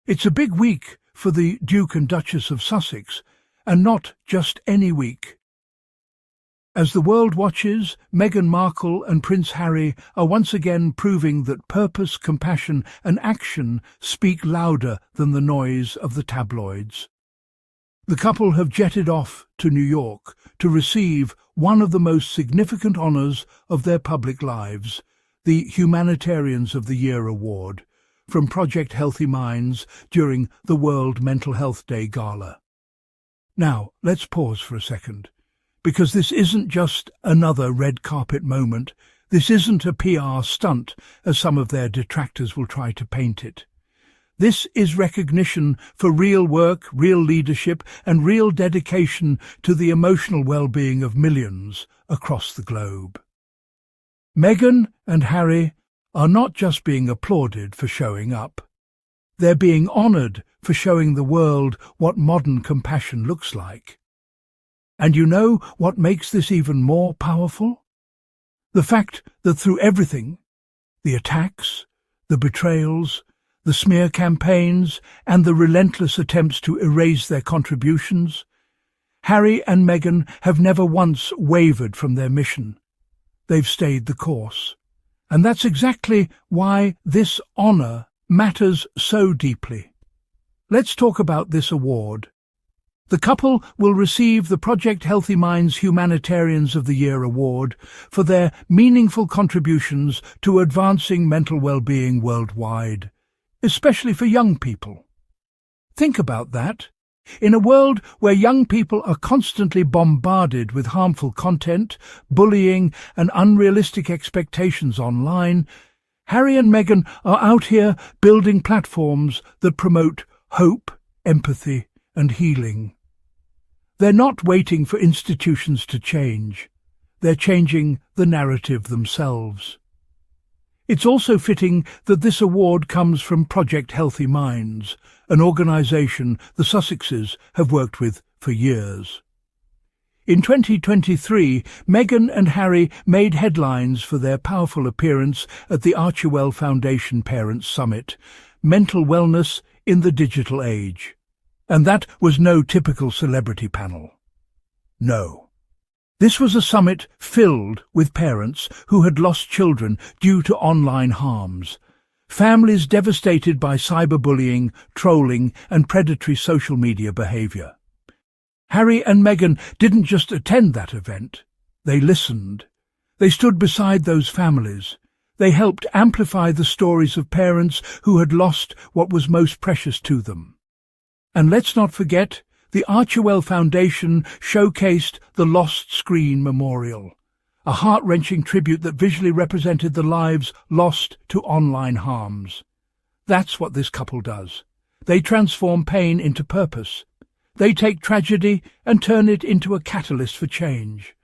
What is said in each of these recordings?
It's a big week for the Duke and Duchess of Sussex, and not just any week. As the world watches, Meghan Markle and Prince Harry are once again proving that purpose, compassion and action speak louder than the noise of the tabloids. The couple have jetted off to New York to receive one of the most significant honours of their public lives, the Humanitarians of the Year award, from Project Healthy Minds during the World Mental Health Day Gala. Now, let's pause for a second, because this isn't just another red carpet moment. This isn't a PR stunt, as some of their detractors will try to paint it. This is recognition for real work, real leadership, and real dedication to the emotional well-being of millions across the globe. Meghan and Harry are not just being applauded for showing up. They're being honoured for showing the world what modern compassion looks like. And you know what makes this even more powerful? The fact that through everything, the attacks, the betrayals, the smear campaigns, and the relentless attempts to erase their contributions, Harry and Meghan have never once wavered from their mission. They've stayed the course. And that's exactly why this honour matters so deeply. Let's talk about this award. The couple will receive the Project Healthy Minds Humanitarians of the Year award for their meaningful contributions to advancing mental well-being worldwide, especially for young people. Think about that. In a world where young people are constantly bombarded with harmful content, bullying and unrealistic expectations online, Harry and Meghan are out here building platforms that promote hope, empathy and healing. They're not waiting for institutions to change. They're changing the narrative themselves. It's also fitting that this award comes from Project Healthy Minds, an organisation the Sussexes have worked with for years. In 2023, Meghan and Harry made headlines for their powerful appearance at the Archewell Foundation Parents' Summit, Mental Wellness in the Digital Age. And that was no typical celebrity panel. No. This was a summit filled with parents who had lost children due to online harms, families devastated by cyberbullying, trolling and predatory social media behaviour. Harry and Meghan didn't just attend that event, they listened. They stood beside those families. They helped amplify the stories of parents who had lost what was most precious to them. And let's not forget, the Archewell Foundation showcased the Lost Screen Memorial, a heart-wrenching tribute that visually represented the lives lost to online harms. That's what this couple does. They transform pain into purpose. They take tragedy and turn it into a catalyst for change.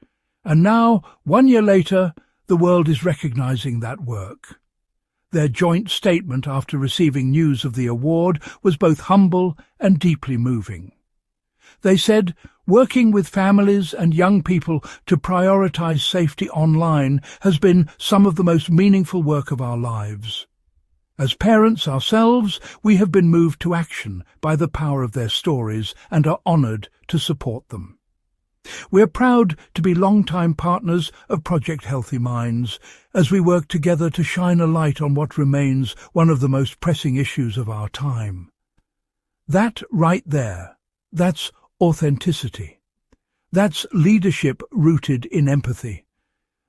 And now, 1 year later, the world is recognizing that work. Their joint statement after receiving news of the award was both humble and deeply moving. They said, working with families and young people to prioritize safety online has been some of the most meaningful work of our lives. As parents ourselves, we have been moved to action by the power of their stories and are honoured to support them. We're proud to be long-time partners of Project Healthy Minds as we work together to shine a light on what remains one of the most pressing issues of our time. That right there, that's authenticity. That's leadership rooted in empathy.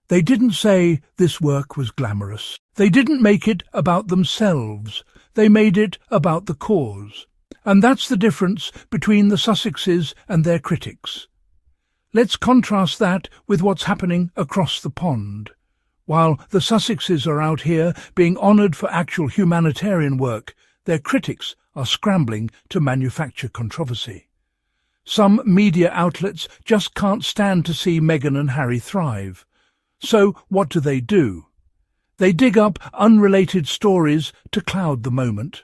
They didn't say this work was glamorous. They didn't make it about themselves. They made it about the cause. And that's the difference between the Sussexes and their critics. Let's contrast that with what's happening across the pond. While the Sussexes are out here being honoured for actual humanitarian work, their critics are scrambling to manufacture controversy. Some media outlets just can't stand to see Meghan and Harry thrive. So what do? They dig up unrelated stories to cloud the moment.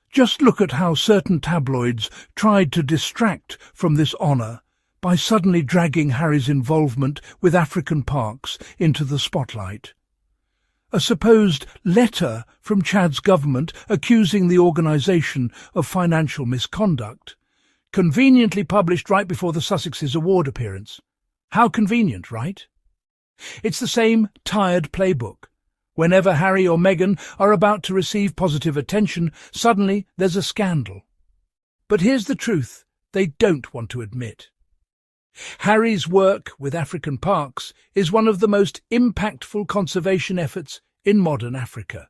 Just look at how certain tabloids tried to distract from this honour by suddenly dragging Harry's involvement with African parks into the spotlight. a supposed letter from Chad's government accusing the organisation of financial misconduct, conveniently published right before the Sussexes award appearance. How convenient, right? It's the same tired playbook. Whenever Harry or Meghan are about to receive positive attention, suddenly there's a scandal. But here's the truth they don't want to admit. Harry's work with African parks is one of the most impactful conservation efforts in modern Africa.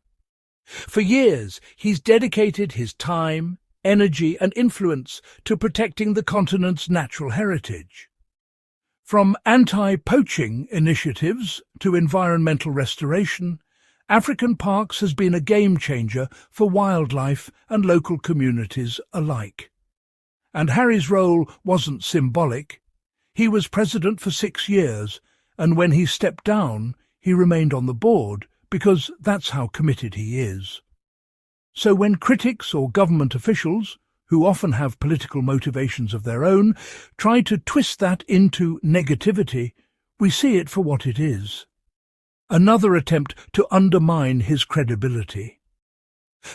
For years, he's dedicated his time, energy and influence to protecting the continent's natural heritage. From anti-poaching initiatives to environmental restoration, African Parks has been a game-changer for wildlife and local communities alike. And Harry's role wasn't symbolic. He was president for 6 years, and when he stepped down, he remained on the board because that's how committed he is. So when critics or government officials, who often have political motivations of their own, try to twist that into negativity, we see it for what it is. Another attempt to undermine his credibility.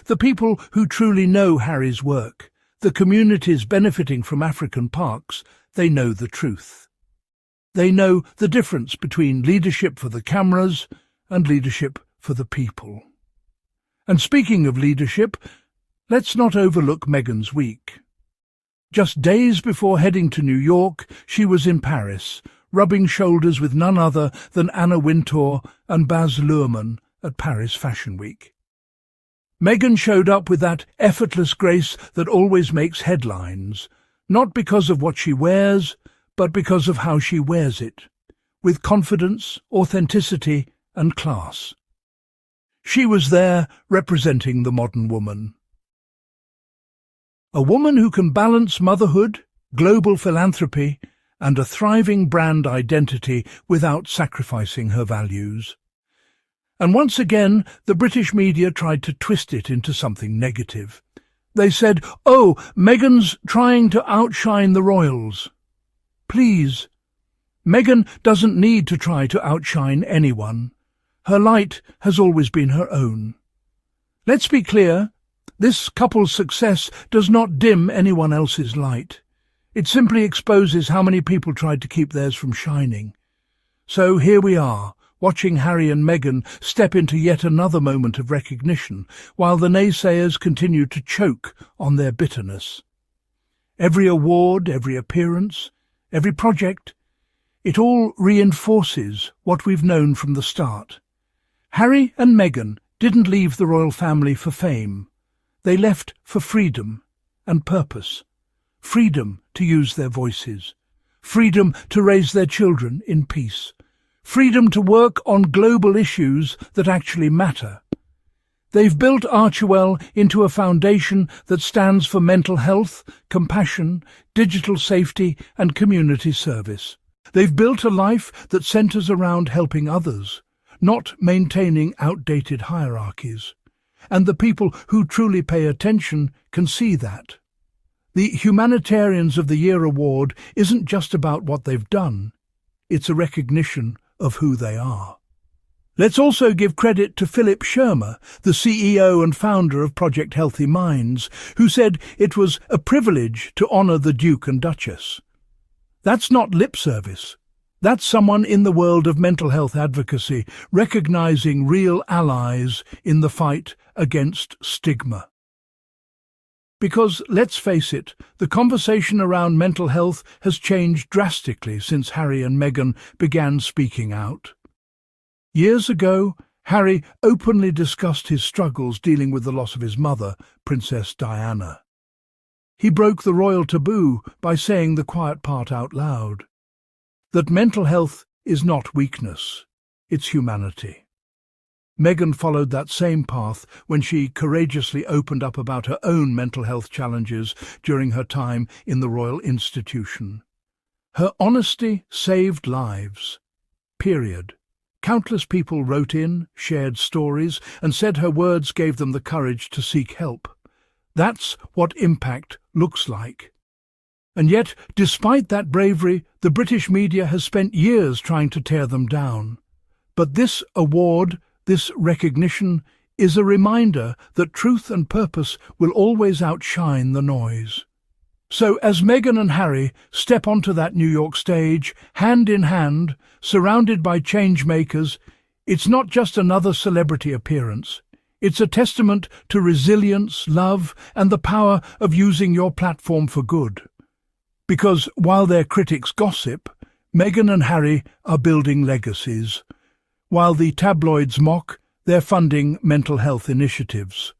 The people who truly know Harry's work, the communities benefiting from African parks, they know the truth. They know the difference between leadership for the cameras and leadership for the people. And speaking of leadership, let's not overlook Meghan's week. Just days before heading to New York, she was in Paris, rubbing shoulders with none other than Anna Wintour and Baz Luhrmann at Paris Fashion Week. Meghan showed up with that effortless grace that always makes headlines, not because of what she wears, but because of how she wears it, with confidence, authenticity and class. She was there representing the modern woman. A woman who can balance motherhood, global philanthropy, and a thriving brand identity without sacrificing her values. And once again, the British media tried to twist it into something negative. They said, "Oh, Meghan's trying to outshine the royals." Please, Meghan doesn't need to try to outshine anyone. Her light has always been her own. Let's be clear, this couple's success does not dim anyone else's light. It simply exposes how many people tried to keep theirs from shining. So here we are, watching Harry and Meghan step into yet another moment of recognition, while the naysayers continue to choke on their bitterness. Every award, every appearance, every project, it all reinforces what we've known from the start. Harry and Meghan didn't leave the royal family for fame. They left for freedom and purpose. Freedom to use their voices. Freedom to raise their children in peace. Freedom to work on global issues that actually matter. They've built Archewell into a foundation that stands for mental health, compassion, digital safety and community service. They've built a life that centres around helping others, not maintaining outdated hierarchies. And the people who truly pay attention can see that. The Humanitarians of the Year award isn't just about what they've done. It's a recognition of who they are. Let's also give credit to Philip Shermer, the CEO and founder of Project Healthy Minds, who said it was a privilege to honour the Duke and Duchess. That's not lip service. That's someone in the world of mental health advocacy recognising real allies in the fight against stigma. Because, let's face it, the conversation around mental health has changed drastically since Harry and Meghan began speaking out. Years ago, Harry openly discussed his struggles dealing with the loss of his mother, Princess Diana. He broke the royal taboo by saying the quiet part out loud. That mental health is not weakness, it's humanity. Meghan followed that same path when she courageously opened up about her own mental health challenges during her time in the Royal Institution. Her honesty saved lives. Period. Countless people wrote in, shared stories, and said her words gave them the courage to seek help. That's what impact looks like. And yet, despite that bravery, the British media has spent years trying to tear them down. But this award, This recognition is a reminder that truth and purpose will always outshine the noise. So as Meghan and Harry step onto that New York stage, hand in hand, surrounded by change-makers, it's not just another celebrity appearance. It's a testament to resilience, love, and the power of using your platform for good. Because while their critics gossip, Meghan and Harry are building legacies. While the tabloids mock, they're funding mental health initiatives.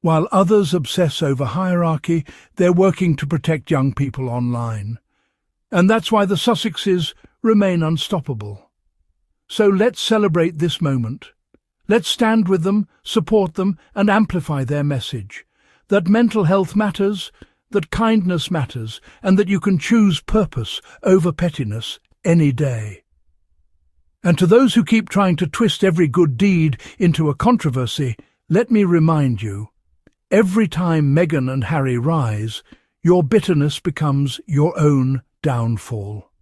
While others obsess over hierarchy, they're working to protect young people online. And that's why the Sussexes remain unstoppable. So let's celebrate this moment. Let's stand with them, support them, and amplify their message. That mental health matters, that kindness matters, and that you can choose purpose over pettiness any day. And to those who keep trying to twist every good deed into a controversy, let me remind you, every time Meghan and Harry rise, your bitterness becomes your own downfall.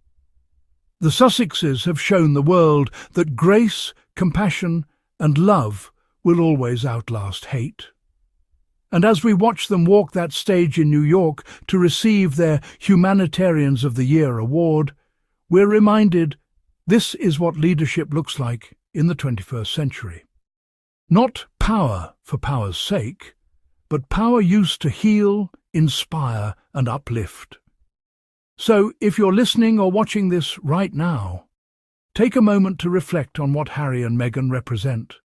The Sussexes have shown the world that grace, compassion, and love will always outlast hate. And as we watch them walk that stage in New York to receive their Humanitarians of the Year award, we're reminded this is what leadership looks like in the 21st century. Not power for power's sake, but power used to heal, inspire, and uplift. So, if you're listening or watching this right now, take a moment to reflect on what Harry and Meghan represent.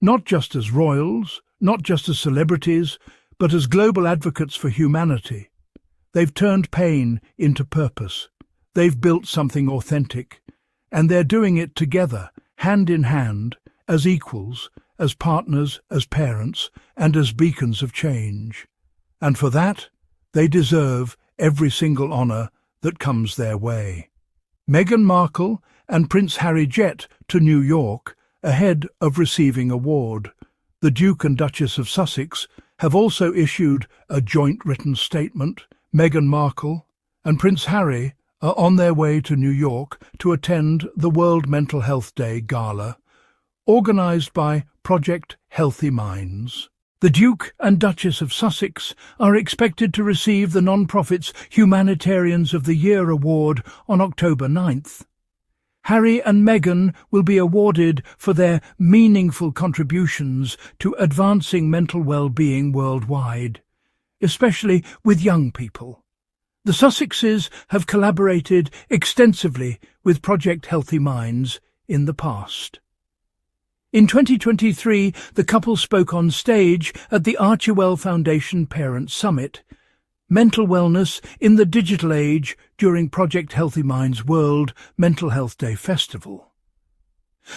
Not just as royals, not just as celebrities, but as global advocates for humanity. They've turned pain into purpose. They've built something authentic. And they're doing it together, hand in hand, as equals, as partners, as parents, and as beacons of change. And for that, they deserve every single honour that comes their way. Meghan Markle and Prince Harry jet to New York ahead of receiving award. The Duke and Duchess of Sussex have also issued a joint written statement. Meghan Markle and Prince Harry are on their way to New York to attend the World Mental Health Day Gala, organised by Project Healthy Minds. The Duke and Duchess of Sussex are expected to receive the non-profit's Humanitarians of the Year award on October 9th. Harry and Meghan will be awarded for their meaningful contributions to advancing mental well-being worldwide, especially with young people. The Sussexes have collaborated extensively with Project Healthy Minds in the past. In 2023, the couple spoke on stage at the Archewell Foundation Parent Summit, Mental Wellness in the Digital Age during Project Healthy Minds World Mental Health Day Festival.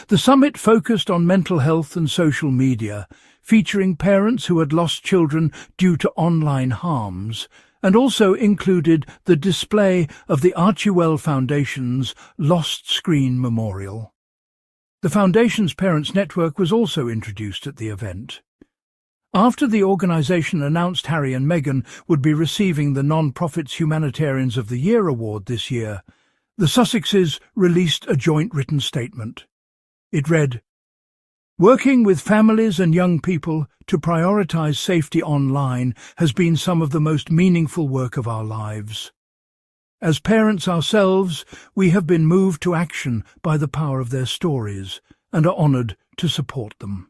The summit focused on mental health and social media, featuring parents who had lost children due to online harms, and also included the display of the Archewell Foundation's Lost Screen Memorial. The Foundation's Parents Network was also introduced at the event. After the organisation announced Harry and Meghan would be receiving the non-profit's Humanitarians of the Year award this year, the Sussexes released a joint written statement. It read, "Working with families and young people to prioritise safety online has been some of the most meaningful work of our lives. As parents ourselves, we have been moved to action by the power of their stories and are honoured to support them.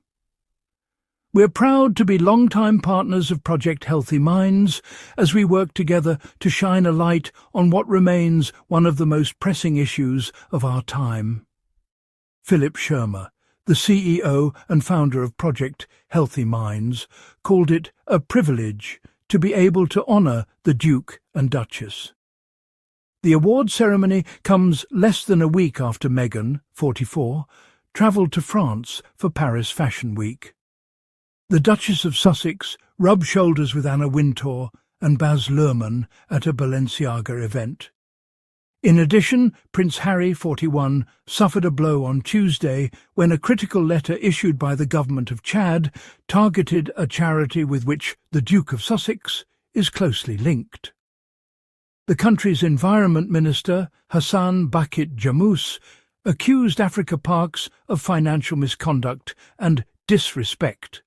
We're proud to be long-time partners of Project Healthy Minds as we work together to shine a light on what remains one of the most pressing issues of our time." Philip Shermer, the CEO and founder of Project Healthy Minds, called it a privilege to be able to honour the Duke and Duchess. The award ceremony comes less than a week after Meghan, 44, travelled to France for Paris Fashion Week. The Duchess of Sussex rubbed shoulders with Anna Wintour and Baz Luhrmann at a Balenciaga event. In addition, Prince Harry, 41, suffered a blow on Tuesday when a critical letter issued by the government of Chad targeted a charity with which the Duke of Sussex is closely linked. The country's Environment Minister, Hassan Bakit Jamous, accused Africa Parks of financial misconduct and disrespect.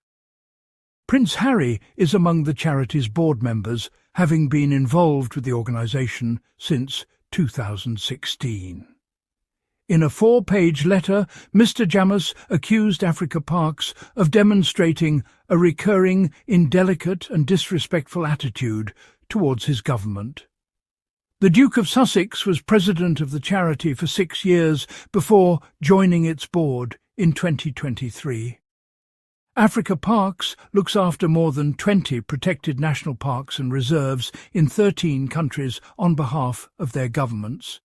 Prince Harry is among the charity's board members, having been involved with the organisation since 2016. In a 4-page letter, Mr. Jammers accused Africa Parks of demonstrating a recurring, indelicate and disrespectful attitude towards his government. The Duke of Sussex was president of the charity for 6 years before joining its board in 2023. Africa Parks looks after more than 20 protected national parks and reserves in 13 countries on behalf of their governments.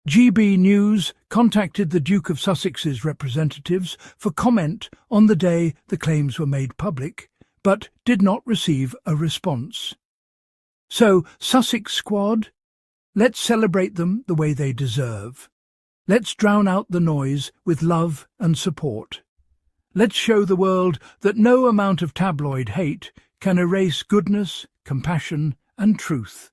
GB News contacted the Duke of Sussex's representatives for comment on the day the claims were made public, but did not receive a response. So, Sussex Squad, let's celebrate them the way they deserve. Let's drown out the noise with love and support. Let's show the world that no amount of tabloid hate can erase goodness, compassion and truth.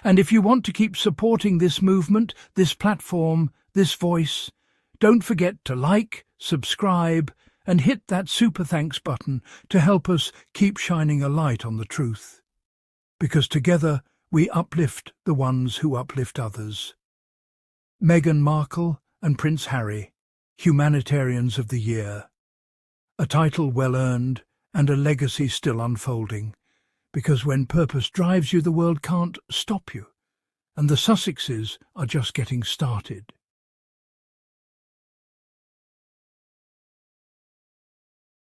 And if you want to keep supporting this movement, this platform, this voice, don't forget to like, subscribe and hit that super thanks button to help us keep shining a light on the truth. Because together we uplift the ones who uplift others. Meghan Markle and Prince Harry, Humanitarians of the Year. A title well earned and a legacy still unfolding, because when purpose drives you, the world can't stop you, and the Sussexes are just getting started.